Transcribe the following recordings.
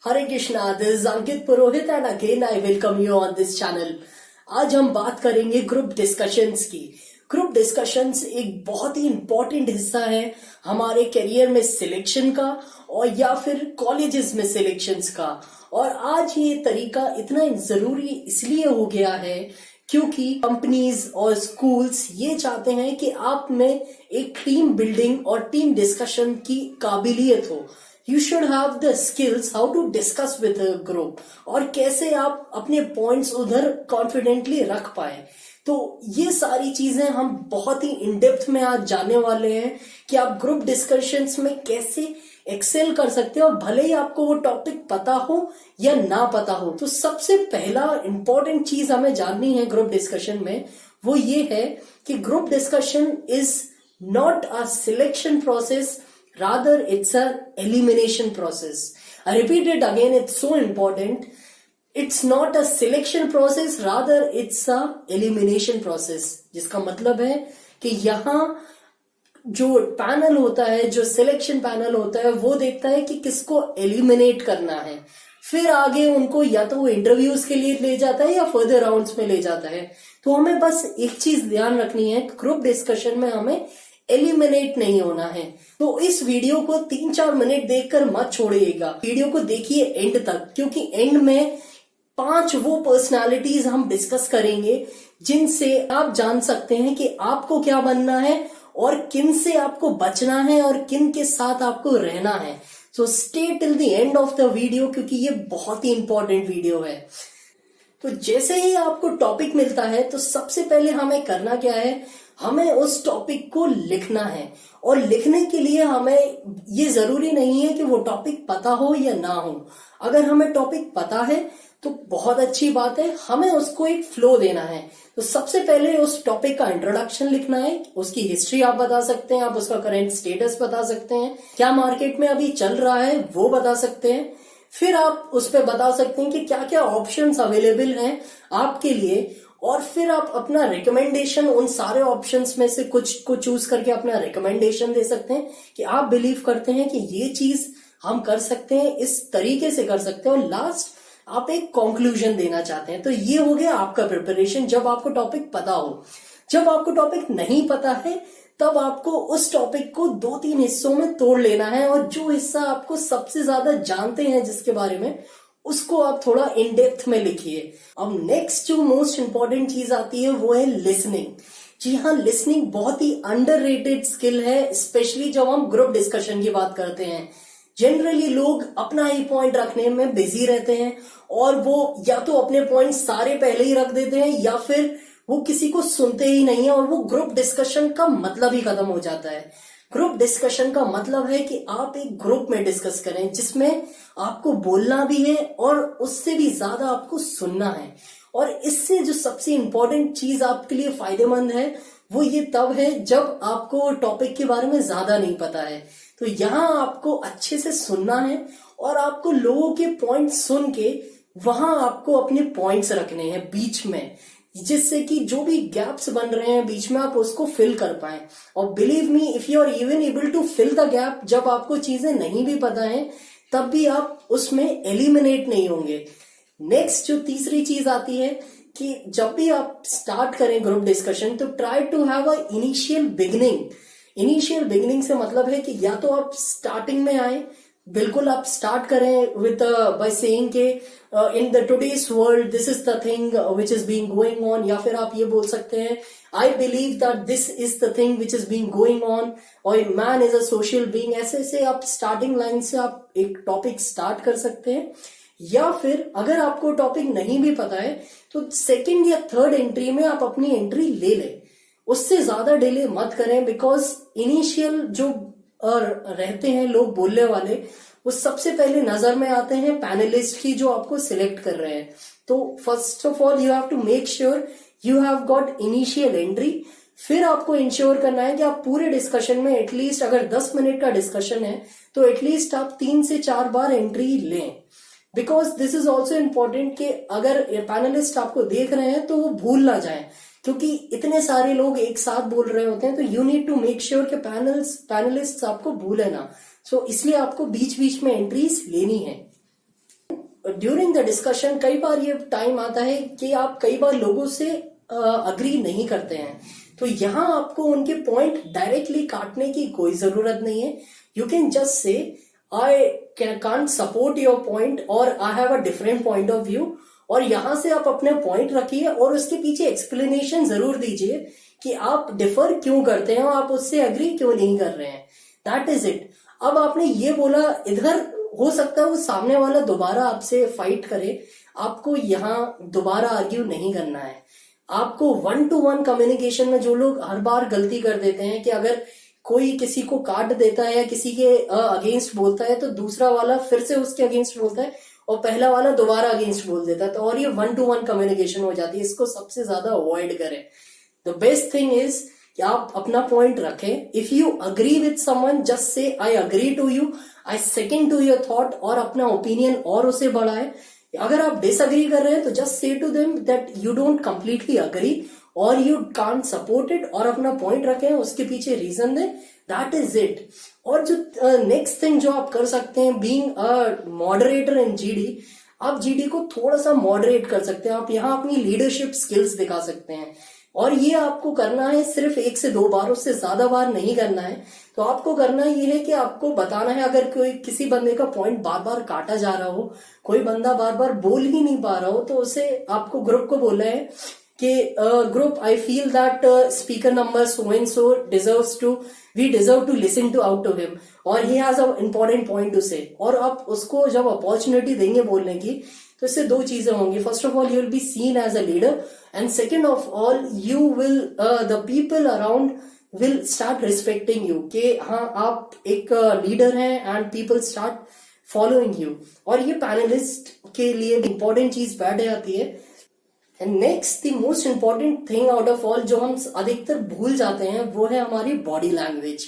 Hare Krishna, this is Ankit Purohit and again I welcome you on this channel. आज हम बात करेंगे group discussions की। ग्रुप डिस्कशंस एक बहुत ही इंपॉर्टेंट हिस्सा है हमारे करियर में सिलेक्शन का और या फिर कॉलेजेस में सिलेक्शंस का। और आज ये तरीका इतना जरूरी इसलिए हो गया है क्योंकि कंपनीज और स्कूल्स ये चाहते हैं कि आप में एक टीम बिल्डिंग और टीम डिस्कशन की काबिलियत हो। You should have the skills how to discuss with a group और कैसे आप अपने पॉइंट्स उधर कॉन्फिडेंटली रख पाए। तो ये सारी चीजें हम बहुत ही इन डेप्थ में आज जानने वाले हैं कि आप ग्रुप डिस्कशंस में कैसे एक्सेल कर सकते हो और भले ही आपको वो टॉपिक पता हो या ना पता हो। तो सबसे पहला इंपॉर्टेंट चीज हमें जाननी है ग्रुप डिस्कशन में, वो ये है कि group discussion is not a selection process, rather it's a elimination process. I repeat it again, it's so important. It's not a selection process, rather it's a elimination process. जिसका मतलब है कि यहाँ जो पैनल होता है, जो सिलेक्शन पैनल होता है, वो देखता है कि किसको एलिमिनेट करना है। फिर आगे उनको या तो वो इंटरव्यूज के लिए ले जाता है या फर्दर राउंड्स में ले जाता है। तो हमें बस एक चीज ध्यान रखनी है, ग्रुप डिस्कशन में हमें एलिमिनेट नहीं होना है। तो इस वीडियो को 3-4 मिनट देखकर मत छोड़िएगा, वीडियो को देखिए एंड तक, क्योंकि एंड में 5 वो पर्सनालिटीज हम डिस्कस करेंगे जिनसे आप जान सकते हैं कि आपको क्या बनना है और किन से आपको बचना है और किन के साथ आपको रहना है। So stay till the end of the video, क्योंकि ये बहुत ही इंपॉर्टेंट वीडियो है। तो जैसे ही आपको टॉपिक मिलता है तो सबसे पहले हमें करना क्या है, हमें उस टॉपिक को लिखना है। और लिखने के लिए हमें ये जरूरी नहीं है कि वो टॉपिक पता हो या ना हो। अगर हमें टॉपिक पता है तो बहुत अच्छी बात है, हमें उसको एक फ्लो देना है। तो सबसे पहले उस टॉपिक का इंट्रोडक्शन लिखना है, उसकी हिस्ट्री आप बता सकते हैं, आप उसका करंट स्टेटस बता सकते हैं, क्या मार्केट में अभी चल रहा है वो बता सकते हैं। फिर आप उस पर बता सकते हैं कि क्या क्या ऑप्शंस अवेलेबल हैं आपके लिए, और फिर आप अपना रिकमेंडेशन उन सारे ऑप्शंस में से कुछ को चूज करके अपना रिकमेंडेशन दे सकते हैं कि आप बिलीव करते हैं कि ये चीज हम कर सकते हैं, इस तरीके से कर सकते हैं। और लास्ट आप एक कंक्लूजन देना चाहते हैं। तो ये हो गया आपका प्रिपरेशन जब आपको टॉपिक पता हो। जब आपको टॉपिक नहीं पता है तब आपको उस टॉपिक को 2-3 हिस्सों में तोड़ लेना है, और जो हिस्सा आपको सबसे ज्यादा जानते हैं जिसके बारे में, उसको आप थोड़ा इन डेप्थ में लिखिए। अब नेक्स्ट जो मोस्ट इंपॉर्टेंट चीज आती है वो है लिसनिंग। जी हाँ, लिसनिंग बहुत ही अंडररेटेड स्किल है, स्पेशली जब हम ग्रुप डिस्कशन की बात करते हैं। जनरली लोग अपना ही पॉइंट रखने में बिजी रहते हैं और वो या तो अपने पॉइंट सारे पहले ही रख देते हैं या फिर वो किसी को सुनते ही नहीं है, और वो ग्रुप डिस्कशन का मतलब ही खत्म हो जाता है। ग्रुप डिस्कशन का मतलब है कि आप एक ग्रुप में डिस्कस करें जिसमें आपको बोलना भी है और उससे भी ज्यादा आपको सुनना है। और इससे जो सबसे इंपॉर्टेंट चीज आपके लिए फायदेमंद है वो ये तब है जब आपको टॉपिक के बारे में ज्यादा नहीं पता है। तो यहाँ आपको अच्छे से सुनना है और आपको लोगों के पॉइंट सुन के वहां आपको अपने पॉइंट्स रखने हैं बीच में, जिससे कि जो भी गैप्स बन रहे हैं बीच में आप उसको फिल कर पाए। और believe me, if you are even able to fill the gap, जब आपको चीजें नहीं भी पता है तब भी आप उसमें एलिमिनेट नहीं होंगे। नेक्स्ट जो तीसरी चीज आती है कि जब भी आप स्टार्ट करें ग्रुप डिस्कशन तो try to have a initial beginning. Initial beginning से मतलब है कि या तो आप स्टार्टिंग में आए, बिल्कुल आप स्टार्ट करें विद बाय सेइंग के in the today's world this is the thing which is being going on, या फिर आप ये बोल सकते हैं I believe that this is the thing which is being going on, और man is a social being. ऐसे ऐसे आप स्टार्टिंग लाइन से आप एक टॉपिक स्टार्ट कर सकते हैं। या फिर अगर आपको टॉपिक नहीं भी पता है तो सेकेंड या थर्ड एंट्री में आप अपनी एंट्री ले लें, उससे ज्यादा डिले मत करें। बिकॉज इनिशियल जो रहते हैं लोग बोलने वाले, वो सबसे पहले नजर में आते हैं पैनलिस्ट की जो आपको सिलेक्ट कर रहे हैं। तो first of all you have to make sure you have got initial entry. फिर आपको इंश्योर करना है कि आप पूरे डिस्कशन में एटलीस्ट, अगर 10 मिनट का डिस्कशन है तो एटलीस्ट आप 3 से 4 बार एंट्री लें। Because this is also important कि अगर पैनलिस्ट आपको देख रहे हैं तो वो भूल ना जाए, क्योंकि इतने सारे लोग एक साथ बोल रहे होते हैं। तो you need to make sure कि पैनलिस्ट आपको भूले ना। सो इसलिए आपको बीच बीच में एंट्रीज लेनी है। ड्यूरिंग द डिस्कशन कई बार ये टाइम आता है कि आप कई बार लोगों से अग्री नहीं करते हैं, तो यहाँ आपको उनके पॉइंट डायरेक्टली काटने की कोई जरूरत नहीं है. You can just say I can't support your point और I have a different point of view, और यहां से आप अपने पॉइंट रखिए और उसके पीछे एक्सप्लेनेशन जरूर दीजिए कि आप डिफर क्यों करते हैं और आप उससे अग्री क्यों नहीं कर रहे हैं. That is it. अब आपने ये बोला, इधर हो सकता है वो सामने वाला दोबारा आपसे फाइट करे, आपको यहाँ दोबारा आर्ग्यू नहीं करना है. आपको 1-to-1 कम्युनिकेशन में जो लोग हर बार गलती कर देते हैं कि अगर कोई किसी को काट देता है या किसी के अगेंस्ट बोलता है तो दूसरा वाला फिर से उसके अगेंस्ट बोलता है और पहला वाला दोबारा अगेंस्ट बोल देता है, तो और ये 1-to-1 कम्युनिकेशन हो जाती है. इसको सबसे ज्यादा अवॉइड करें. द बेस्ट थिंग इज कि आप अपना पॉइंट रखें. If you agree with someone, just say I agree to you, I second to your thought, और अपना ओपिनियन और उसे बढ़ाए. अगर आप डिसअग्री कर रहे हैं तो just say to them that you don't completely agree और यू कांट सपोर्ट इट, और अपना पॉइंट रखें, उसके पीछे रीजन दें. That is it. और जो नेक्स्ट थिंग जो आप कर सकते हैं, being a moderator in GD, आप जीडी को थोड़ा सा मॉडरेट कर सकते हैं. आप यहाँ अपनी लीडरशिप स्किल्स दिखा सकते हैं, और ये आपको करना है सिर्फ 1 से 2 बार, उससे ज्यादा बार नहीं करना है. तो आपको करना ये है कि आपको बताना है, अगर कोई किसी बंदे का पॉइंट बार बार काटा जा रहा हो, कोई बंदा बार बार बोल ही नहीं पा रहा हो, तो उसे आपको ग्रुप को बोलना है कि group, I feel that speaker number so and so we deserve to listen to out to him, और he has a important point to say. और आप उसको जब अपॉर्चुनिटी देंगे बोलने की, तो इससे 2 चीजें होंगी. First of all, you will be seen as a leader, and second of all, you will the people around will start respecting you, कि हाँ आप एक लीडर हैं and people start following you. और ये पैनलिस्ट के लिए इंपॉर्टेंट चीज बैठ जाती है. And next, the most important thing out of all जो हम अधिकतर भूल जाते हैं, वो है हमारी बॉडी लैंग्वेज.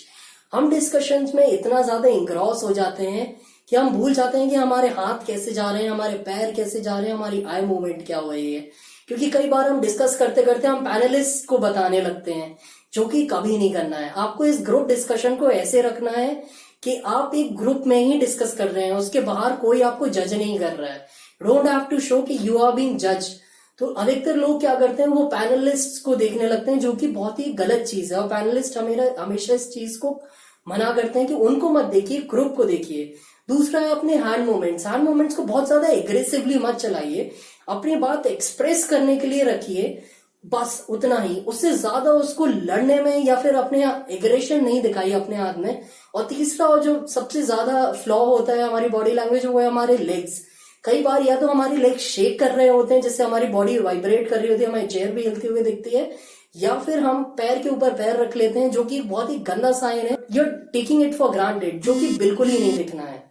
हम डिस्कशंस में इतना ज्यादा इंग्रॉस हो जाते हैं कि हम भूल जाते हैं कि हमारे हाथ कैसे जा रहे हैं, हमारे पैर कैसे जा रहे हैं, हमारी आई मूवमेंट क्या हो रही है. क्योंकि कई बार हम डिस्कस करते करते हम पैनलिस्ट को बताने लगते हैं, जो कि कभी नहीं करना है. आपको इस ग्रुप डिस्कशन को ऐसे रखना है कि आप एक ग्रुप में ही डिस्कस कर रहे हैं, उसके बाहर कोई आपको जज नहीं कर रहा है. डोंट हैव टू शो कि यू आर बीइंग जज. तो अधिकतर लोग क्या करते हैं, वो पैनलिस्ट को देखने लगते हैं, जो कि बहुत ही गलत चीज है. और पैनलिस्ट हमेशा इस चीज को मना करते हैं कि उनको मत देखिए, ग्रुप को देखिए. दूसरा है अपने हैंड मूवमेंट्स को बहुत ज्यादा एग्रेसिवली मत चलाइए. अपनी बात एक्सप्रेस करने के लिए रखिए, बस उतना ही. उससे ज्यादा उसको लड़ने में या फिर अपने एग्रेशन नहीं दिखाइए अपने हाथ में. और तीसरा, और जो सबसे ज्यादा फ्लॉ होता है हमारी बॉडी लैंग्वेज, वो है हमारे लेग्स. कई बार या तो हमारी लेग्स शेक कर रहे होते हैं, जिससे हमारी बॉडी वाइब्रेट कर रही होती है, हमारी चेयर भी हिलती हुई दिखती है, या फिर हम पैर के ऊपर पैर रख लेते हैं, जो कि बहुत ही गंदा साइन है. You are taking it for granted, जो कि बिल्कुल ही नहीं दिखना है.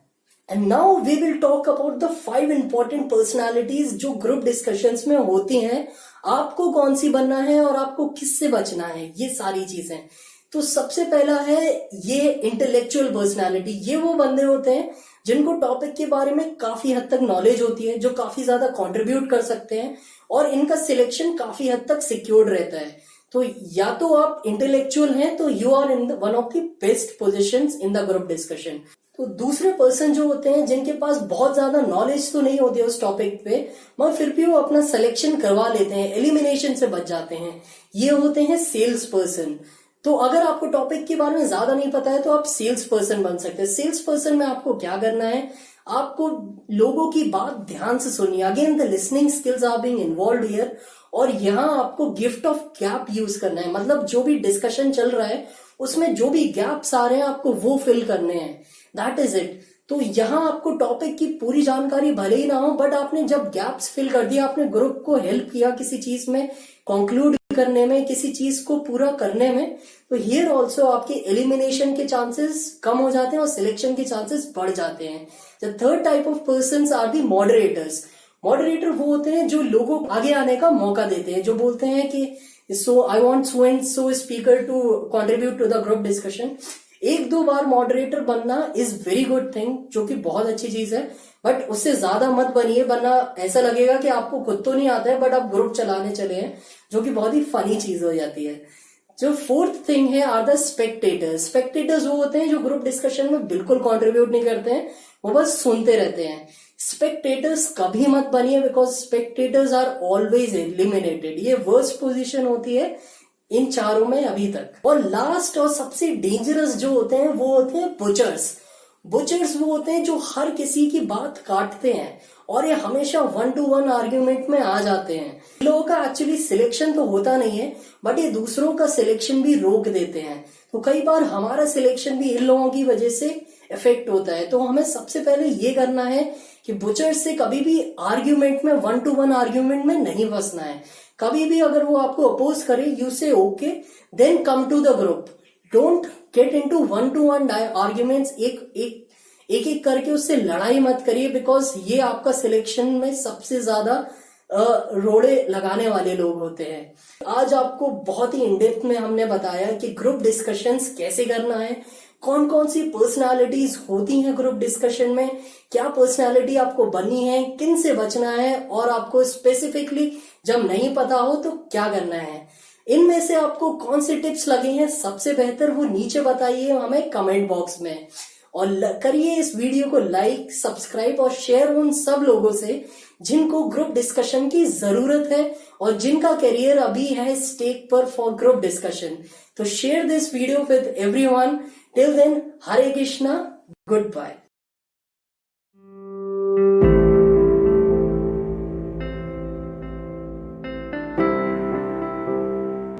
And now we will talk about the 5 important personalities जो ग्रुप डिस्कशंस में होती हैं. आपको कौन सी बनना है और आपको किससे बचना है, ये सारी चीजें. तो सबसे पहला है ये इंटेलेक्चुअल पर्सनालिटी. ये वो बंदे होते हैं जिनको टॉपिक के बारे में काफी हद तक नॉलेज होती है, जो काफी ज्यादा कंट्रीब्यूट कर सकते हैं, और इनका सिलेक्शन काफी हद तक सिक्योर्ड रहता है. तो या तो आप इंटेलेक्चुअल हैं तो you are in one of the best positions in the group discussion. तो दूसरे पर्सन जो होते हैं, जिनके पास बहुत ज्यादा नॉलेज तो नहीं होती है उस टॉपिक पे, मगर फिर भी वो अपना सिलेक्शन करवा लेते हैं, एलिमिनेशन से बच जाते हैं, ये होते हैं सेल्स पर्सन. तो अगर आपको टॉपिक के बारे में ज्यादा नहीं पता है तो आप सेल्स पर्सन बन सकते हैं. सेल्स पर्सन में आपको क्या करना है, आपको लोगों की बात ध्यान से सुनिए. Again the listening skills are being involved here. और यहाँ आपको गिफ्ट ऑफ गैप यूज करना है. मतलब जो भी डिस्कशन चल रहा है उसमें जो भी गैप्स आ रहे हैं आपको वो फिल करने हैं. That is it. तो यहाँ आपको टॉपिक की पूरी जानकारी भले ही ना हो, बट आपने जब गैप्स फिल कर दिया, आपने ग्रुप को हेल्प किया किसी चीज में कंक्लूड करने में, किसी चीज को पूरा करने में, तो हियर ऑल्सो आपके एलिमिनेशन के चांसेस कम हो जाते हैं और सिलेक्शन के चांसेस बढ़ जाते हैं. The third type of persons are the moderators. Moderator वो होते हैं जो लोगों को आगे आने का मौका देते हैं, जो बोलते हैं कि so I want so and so speaker to contribute to the group discussion. 1-2 बार मॉडरेटर बनना इज वेरी गुड थिंग, जो कि बहुत अच्छी चीज है, बट उससे ज्यादा मत बनिए, वरना ऐसा लगेगा कि आपको खुद तो नहीं आता है बट आप ग्रुप चलाने चले हैं, जो कि बहुत ही फनी चीज हो जाती है. जो फोर्थ थिंग है आर द स्पेक्टेटर्स. स्पेक्टेटर्स वो होते हैं जो ग्रुप डिस्कशन में बिल्कुल कंट्रीब्यूट नहीं करते हैं, वो बस सुनते रहते हैं। स्पेक्टेटर्स कभी मत बनिए, because spectators are always eliminated. ये वर्स्ट पोजीशन होती है इन चारों में अभी तक। और लास्ट और सबसे डेंजरस जो होते हैं वो होते हैं बुचर्स। बुचर्स वो होते हैं जो हर किसी की बात काटते हैं और ये हमेशा 1-to-1 आर्ग्यूमेंट में आ जाते हैं। लोगों का एक्चुअली सिलेक्शन तो होता नहीं है, बट ये दूसरों का सिलेक्शन भी रोक देते हैं। तो कई बार हमारा सिलेक्शन भी इन लोगों की वजह से इफेक्ट होता है। तो हमें सबसे पहले ये करना है कि बुचर्स से कभी भी आर्ग्यूमेंट में 1-to-1 आर्ग्यूमेंट में नहीं फंसना है। कभी भी अगर वो आपको अपोज करे, you say okay, then come to the group. Don't get into 1-to-1 arguments. एक करके उससे लड़ाई मत करिए, बिकॉज ये आपका सिलेक्शन में सबसे ज्यादा रोड़े लगाने वाले लोग होते हैं। आज आपको बहुत ही इनडेप्थ में हमने बताया कि ग्रुप डिस्कशंस कैसे करना है, कौन कौन सी पर्सनालिटीज होती हैं ग्रुप डिस्कशन में, क्या पर्सनालिटी आपको बननी है, किन से बचना है, और आपको स्पेसिफिकली जब नहीं पता हो तो क्या करना है। इनमें से आपको कौन से टिप्स लगे हैं सबसे बेहतर, वो नीचे बताइए हमें कमेंट बॉक्स में। और करिए इस वीडियो को लाइक, सब्सक्राइब और शेयर उन सब लोगों से जिनको ग्रुप डिस्कशन की जरूरत है और जिनका करियर अभी है स्टेक पर फॉर ग्रुप डिस्कशन। तो share this video with everyone. Till then, Hare Krishna, good bye.